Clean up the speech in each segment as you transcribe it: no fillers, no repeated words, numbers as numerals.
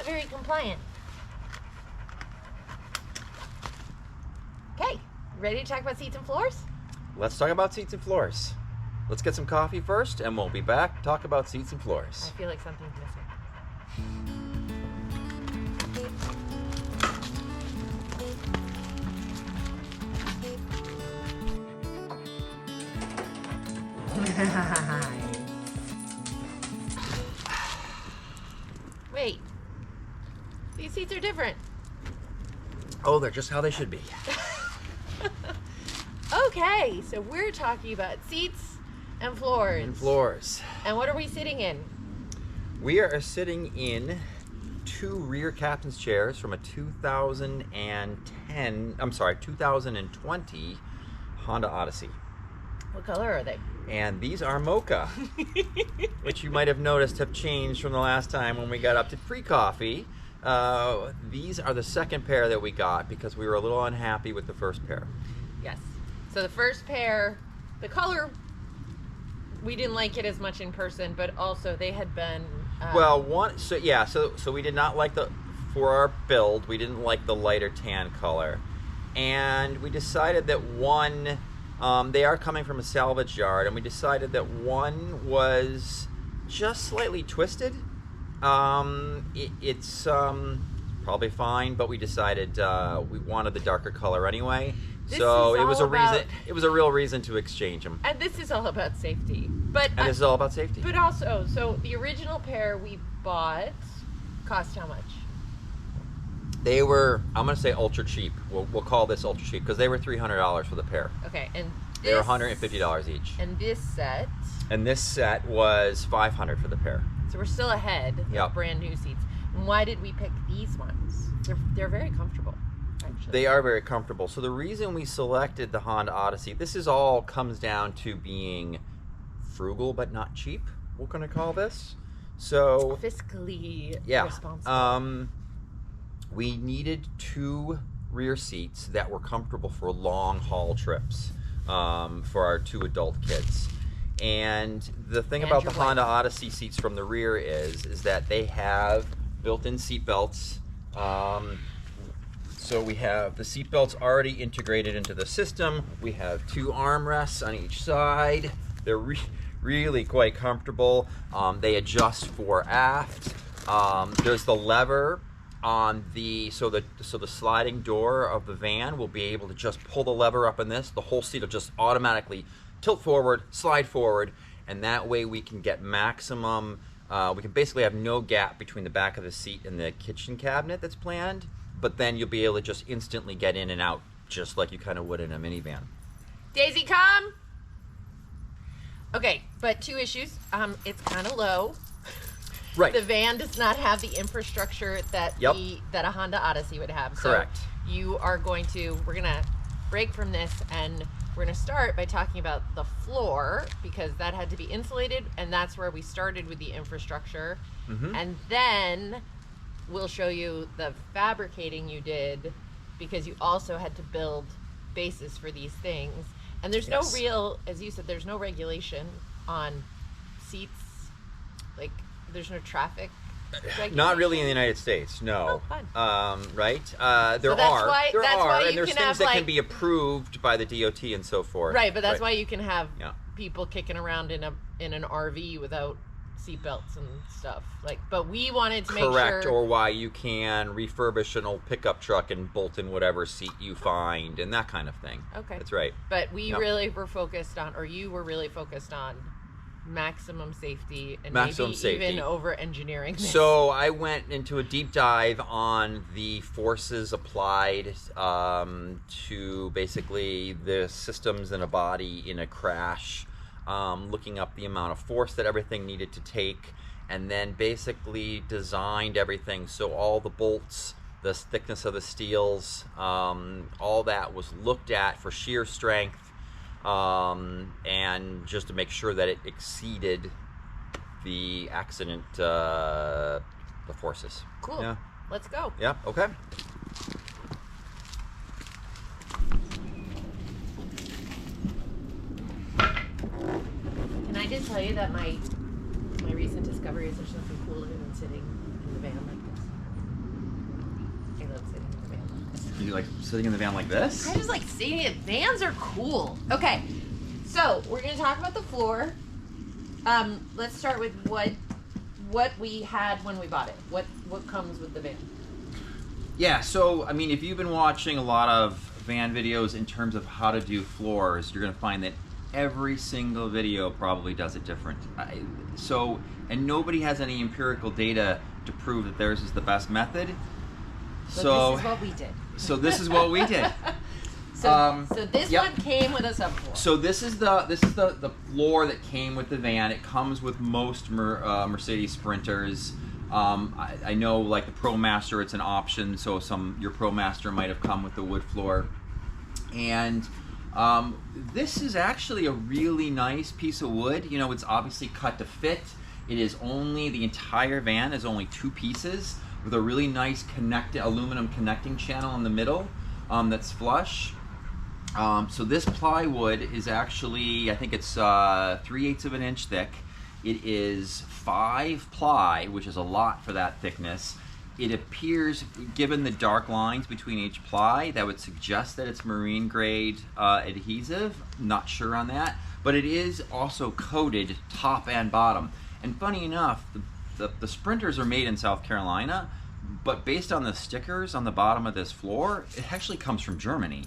not very compliant. Okay, ready to talk about seats and floors? Let's talk about seats and floors. Let's get some coffee first, and we'll be back to talk about seats and floors. I feel like something's missing. Wait, these seats are different. Oh, they're just how they should be. Okay, so we're talking about seats and floors. And floors. And what are we sitting in? We are sitting in two rear captain's chairs from a 2020 Honda Odyssey. What color are they? And these are mocha, which you might have noticed have changed from the last time when we got up to pre-coffee. These are the second pair that we got because we were a little unhappy with the first pair. Yes. So the first pair, the color, we didn't like it as much in person, but also they had been... So we did not like for our build, we didn't like the lighter tan color. And we decided that one... they are coming from a salvage yard, and we decided that one was just slightly twisted. It's probably fine, but we decided we wanted the darker color anyway. It was a real reason to exchange them. And this is all about safety. This is all about safety. But also, so the original pair we bought cost how much? They were, I'm going to say ultra cheap. We'll call this ultra cheap because they were $300 for the pair. Okay, and they were $150 each. And this set? And this set was $500 for the pair. So we're still ahead of brand new seats. And why did we pick these ones? They're very comfortable, actually. They are very comfortable. So the reason we selected the Honda Odyssey, this is all comes down to being frugal but not cheap. We're going to call this. So fiscally responsible. We needed two rear seats that were comfortable for long haul trips for our two adult kids. And the thing about the Honda Odyssey seats from the rear is that they have built-in seat belts. So we have the seat belts already integrated into the system. We have two armrests on each side. They're really quite comfortable. They adjust for aft. There's the lever on the sliding door of the van. Will be able to just pull the lever up in this. The whole seat will just automatically tilt forward, slide forward, and that way we can get maximum, we can basically have no gap between the back of the seat and the kitchen cabinet that's planned, but then you'll be able to just instantly get in and out just like you kind of would in a minivan. Daisy, come! Okay, but two issues. It's kind of low. Right. The van does not have the infrastructure that that a Honda Odyssey would have. Correct. So we're gonna break from this and we're gonna start by talking about the floor because that had to be insulated and that's where we started with the infrastructure. Mm-hmm. And then we'll show you the fabricating you did because you also had to build bases for these things. And there's no real, as you said, there's no regulation on seats, like there's no traffic regulation. Not really in the United States, no. Oh, fun. Right? Why and there's can things have, that can be approved by the DOT and so forth. Right, but that's why you can have people kicking around in an RV without seatbelts and stuff. But we wanted to make sure. Correct, or why you can refurbish an old pickup truck and bolt in whatever seat you find and that kind of thing. Okay. That's right. But we really were focused on, or you were really focused on maximum safety and even over engineering this. So I went into a deep dive on the forces applied to basically the systems in a body in a crash, looking up the amount of force that everything needed to take, and then basically designed everything so all the bolts, the thickness of the steels, all that was looked at for shear strength, and just to make sure that it exceeded the accident, the forces. Cool. Yeah. Let's go. Yeah. Okay. Can I just tell you that my recent discovery is there's nothing cooler than sitting in the van like this. You like sitting in the van like this? I just like seeing it. Vans are cool. Okay, so we're gonna talk about the floor. Let's start with what we had when we bought it. What comes with the van? Yeah, so I mean, if you've been watching a lot of van videos in terms of how to do floors, you're gonna find that every single video probably does it different. And nobody has any empirical data to prove that theirs is the best method. So this is what we did. So this is what we did. So this one came with a subfloor. So this is the floor that came with the van. It comes with most Mercedes Sprinters. I know, like the ProMaster, it's an option. So your ProMaster might have come with the wood floor. And this is actually a really nice piece of wood. You know, it's obviously cut to fit. It is the entire van is only 2 pieces with a really nice aluminum connecting channel in the middle that's flush. So this plywood is actually, I think it's 3/8 of an inch thick. It is 5 ply, which is a lot for that thickness. It appears, given the dark lines between each ply, that would suggest that it's marine grade adhesive. Not sure on that, but it is also coated top and bottom. And funny enough, the Sprinters are made in South Carolina, but based on the stickers on the bottom of this floor, it actually comes from Germany,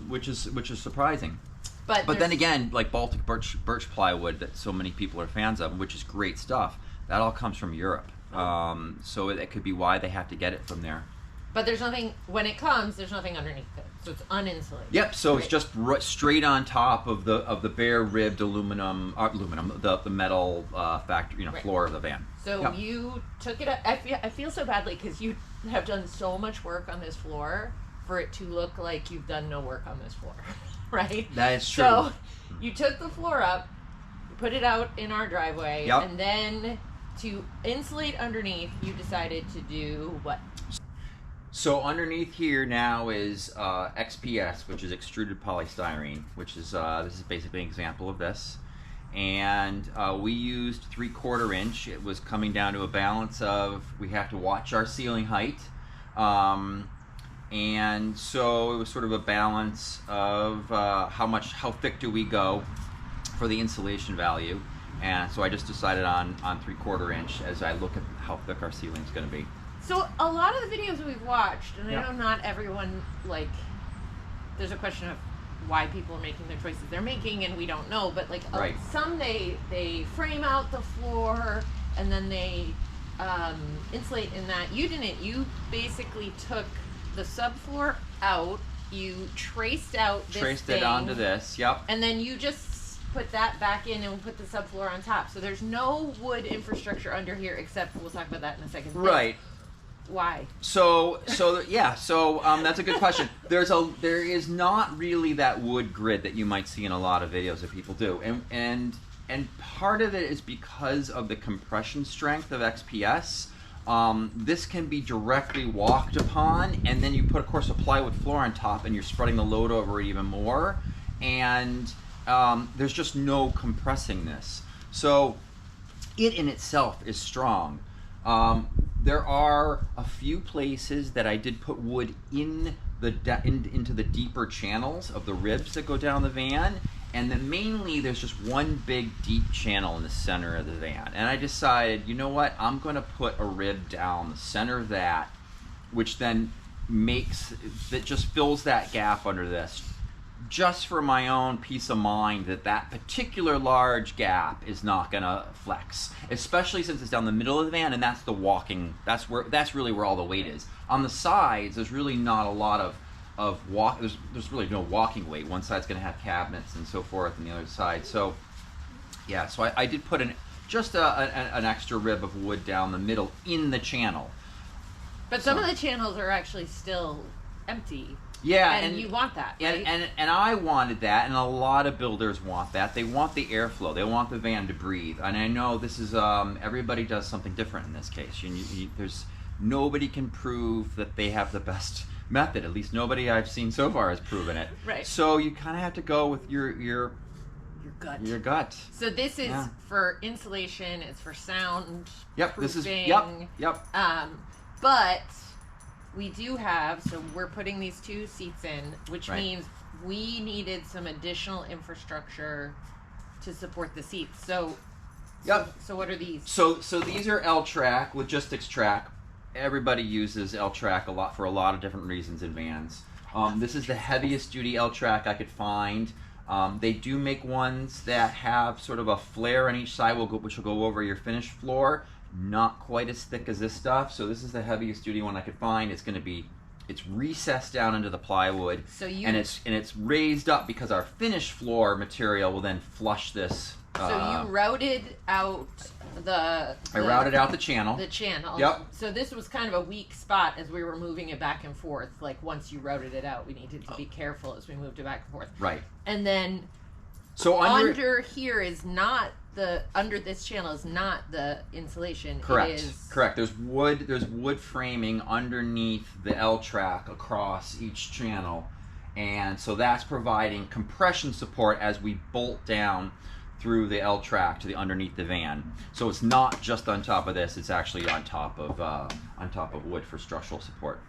which is surprising. But then again, like Baltic birch plywood that so many people are fans of, which is great stuff, that all comes from Europe. So it could be why they have to get it from there. But there's nothing, when it comes, there's nothing underneath it. So it's uninsulated. Yep, so it's just straight on top of the bare ribbed the metal factory, floor of the van. So you took it, I feel so badly because you have done so much work on this floor for it to look like you've done no work on this floor, right? That is true. So you took the floor up, you put it out in our driveway, and then to insulate underneath, you decided to do what? So underneath here now is XPS, which is extruded polystyrene, which is this is basically an example of this. And we used 3/4 inch. It was coming down to a balance of, we have to watch our ceiling height. And so it was sort of a balance of how thick do we go for the insulation value. And so I just decided on 3/4 inch as I look at how thick our ceiling is going to be. So a lot of the videos we've watched, and I know not everyone, there's a question of why people are making the choices they're making, and we don't know, but some they frame out the floor and then they insulate in that. You didn't. You basically took the subfloor out, you traced it onto this, and then you just put that back in and put the subfloor on top. So there's no wood infrastructure under here, except we'll talk about that in a second. Right. Why? So that's a good question. There is not really that wood grid that you might see in a lot of videos that people do, and part of it is because of the compression strength of XPS. This can be directly walked upon, and then you put, of course, a plywood floor on top, and you're spreading the load over it even more, and there's just no compressing this. So it in itself is strong. There are a few places that I did put wood into the deeper channels of the ribs that go down the van, and then mainly there's just one big deep channel in the center of the van. And I decided, you know what, I'm going to put a rib down the center of that, which then just fills that gap under this, just for my own peace of mind that particular large gap is not gonna flex, especially since it's down the middle of the van, and that's really where all the weight is. On the sides, there's really not a lot there's really no walking weight. One side's gonna have cabinets and so forth, and the other side. So yeah, so I did put an extra rib of wood down the middle in the channel. But some of the channels are actually still empty. Yeah, and you want that, right? And I wanted that, and a lot of builders want that. They want the airflow. They want the van to breathe. And I know this is everybody does something different in this case. There's nobody can prove that they have the best method. At least nobody I've seen so far has proven it. Right. So you kind of have to go with your gut. Your gut. So this is for insulation. It's for sound. Yep. Proofing. This is yep. But we do have, so we're putting these 2 seats in, which means we needed some additional infrastructure to support the seats. So what are these? So these are L-track, logistics track. Everybody uses L-track a lot for a lot of different reasons in vans. This is the heaviest duty L-track I could find. They do make ones that have sort of a flare on each side, which will go over your finished floor. Not quite as thick as this stuff. So this is the heaviest duty one I could find. It's recessed down into the plywood, and it's raised up because our finished floor material will then flush this. So you routed out I routed out the channel. The channel. Yep. So this was kind of a weak spot as we were moving it back and forth. Like once you routed it out, we needed to be careful as we moved it back and forth. Right. And then under here is not under this channel is not the insulation. Correct. It is... Correct. There's wood framing underneath the L-track across each channel, and so that's providing compression support as we bolt down through the L-track to the underneath the van. So it's not just on top of this; it's actually on top of wood for structural support.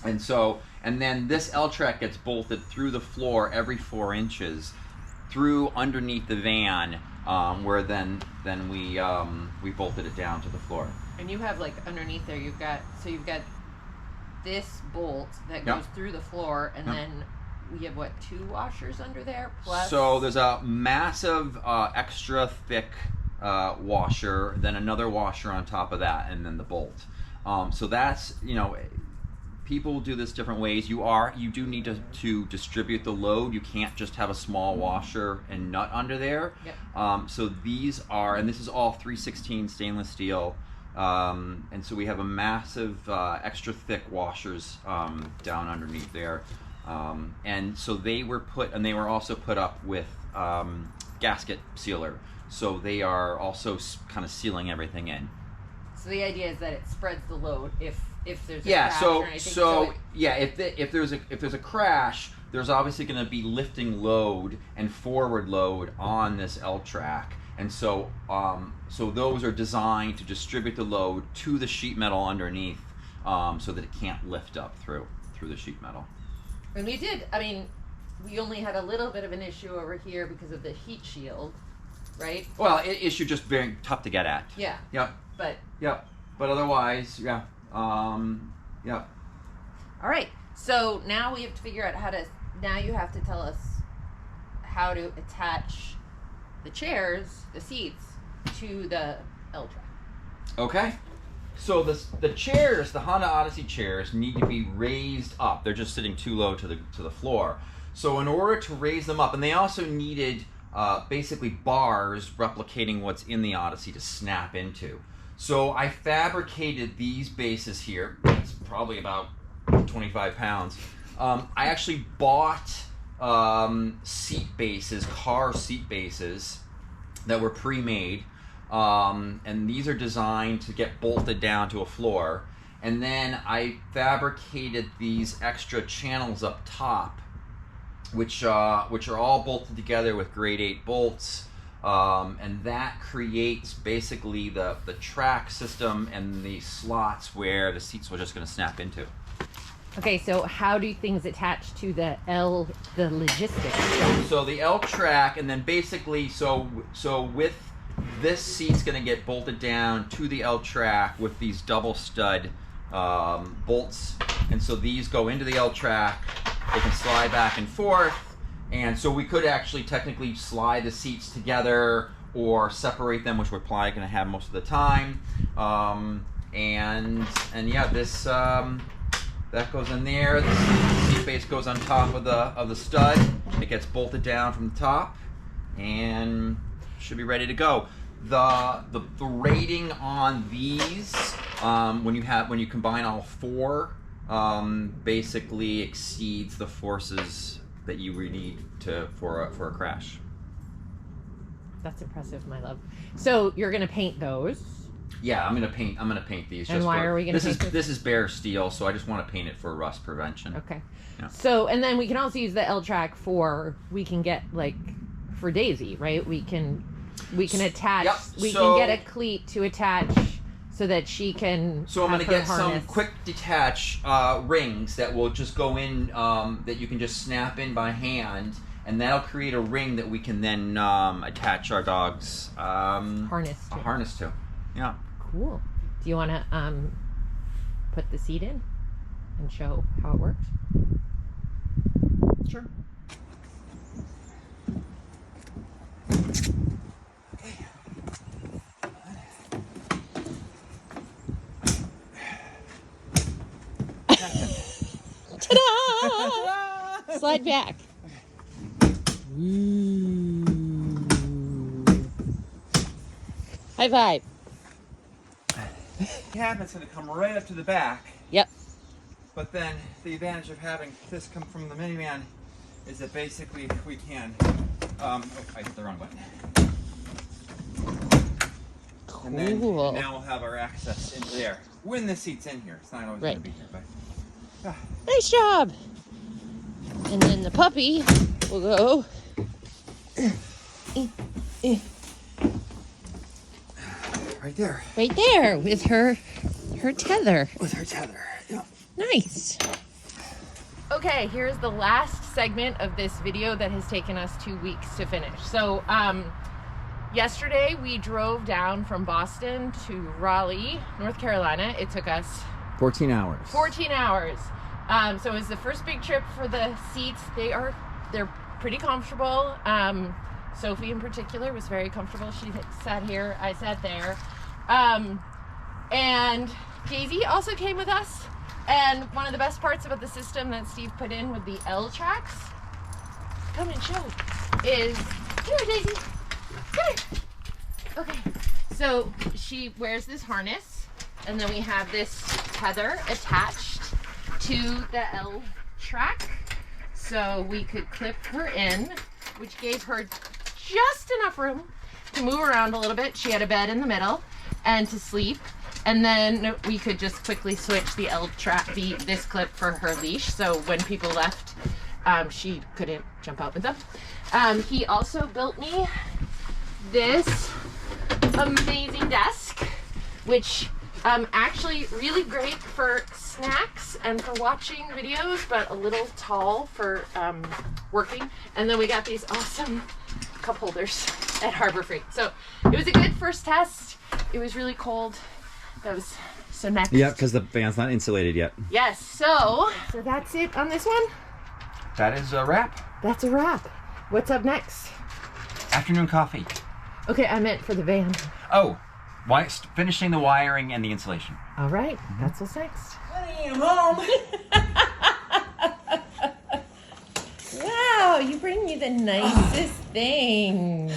And then this L-track gets bolted through the floor every 4 inches through underneath the van, where then we bolted it down to the floor. And you have like underneath there, you've got this bolt that goes through the floor, and then we have 2 washers under there plus. So there's a massive extra thick washer, then another washer on top of that, and then the bolt. So that's, people do this different ways. You do need to distribute the load. You can't just have a small washer and nut under there. Yep. So these are, and this is all 316 stainless steel. And so we have a massive extra thick washers down underneath there. And so they were also put up with gasket sealer. So they are also kind of sealing everything in. So the idea is that it spreads the load if there's a crash or anything. If there's a crash, there's obviously going to be lifting load and forward load on this L-track, and so those are designed to distribute the load to the sheet metal underneath, so that it can't lift up through the sheet metal. And we only had a little bit of an issue over here because of the heat shield, right? Well, issue just very tough to get at. Yeah. Yep. But otherwise, yeah. Yep. All right. So now we have to figure out now you have to tell us how to attach the chairs, the seats, to the L-track. Okay. So the chairs, the Honda Odyssey chairs, need to be raised up. They're just sitting too low to the floor. So in order to raise them up, and they also needed basically bars replicating what's in the Odyssey to snap into. So I fabricated these bases here. It's probably about 25 pounds. I actually bought seat bases, car seat bases that were pre-made. And these are designed to get bolted down to a floor. And then I fabricated these extra channels up top, which are all bolted together with grade 8 bolts. And that creates basically the track system and the slots where the seats were just going to snap into. Okay, so how do things attach to the logistics? So the L-track, and then basically, so with this seat's going to get bolted down to the L-track with these double stud bolts, and so these go into the L-track. They can slide back and forth. And so we could actually technically slide the seats together or separate them, which we're probably going to have most of the time. And yeah, this that goes in there. The seat base goes on top of the stud. It gets bolted down from the top and should be ready to go. The rating on these when you combine all 4 basically exceeds the forces that you would need for a crash. That's impressive, my love. So you're gonna paint those? Yeah, I'm gonna paint these. And why are we gonna paint this is bare steel, so I just want to paint it for rust prevention. Okay. Yeah. So, and then we can also use the L-track for Daisy, right? We can attach. Yep. We can get a cleat to attach so that she can. So I'm have going to her get some harness. quick detach rings that will just go in, that you can just snap in by hand, and that'll create a ring that we can then attach our dog's harness to. Yeah. Cool. Do you want to put the seat in and show how it works? Sure. Ta-da! Slide back. High five. The cabinet's going to come right up to the back. Yep. But then the advantage of having this come from the minivan is that basically we can. I hit the wrong button. Cool. And then now we'll have our access into there when the seat's in here. It's not always going to be here, but. Nice job. And then the puppy will go. Right there. Right there with her tether. With her tether. Yeah. Nice. Okay, here's the last segment of this video that has taken us 2 weeks to finish. So, yesterday we drove down from Boston to Raleigh, North Carolina. It took us 14 hours. 14 hours. So it was the first big trip for the seats. They're pretty comfortable. Sophie in particular was very comfortable. She sat here, I sat there. And Daisy also came with us. And one of the best parts about the system that Steve put in with the L tracks, come and show, is, come here Daisy, come here. Okay, so she wears this harness, and then we have this tether attached to the L track, so we could clip her in, which gave her just enough room to move around a little bit. She had a bed in the middle and to sleep, and then we could just quickly switch the L track, this clip for her leash, so when people left, she couldn't jump out with them. He also built me this amazing desk, which actually really great for snacks and for watching videos, but a little tall for working. And then we got these awesome cup holders at Harbor Freight. So it was a good first test. It was really cold. That was so next. Yeah, because the van's not insulated yet. Yes. So that's it on this one. That is a wrap. That's a wrap. What's up next? Afternoon coffee. Okay, I meant for the van. Oh, finishing the wiring and the insulation. All right, that's what's next. Honey, I'm home. Wow, you bring me the nicest things.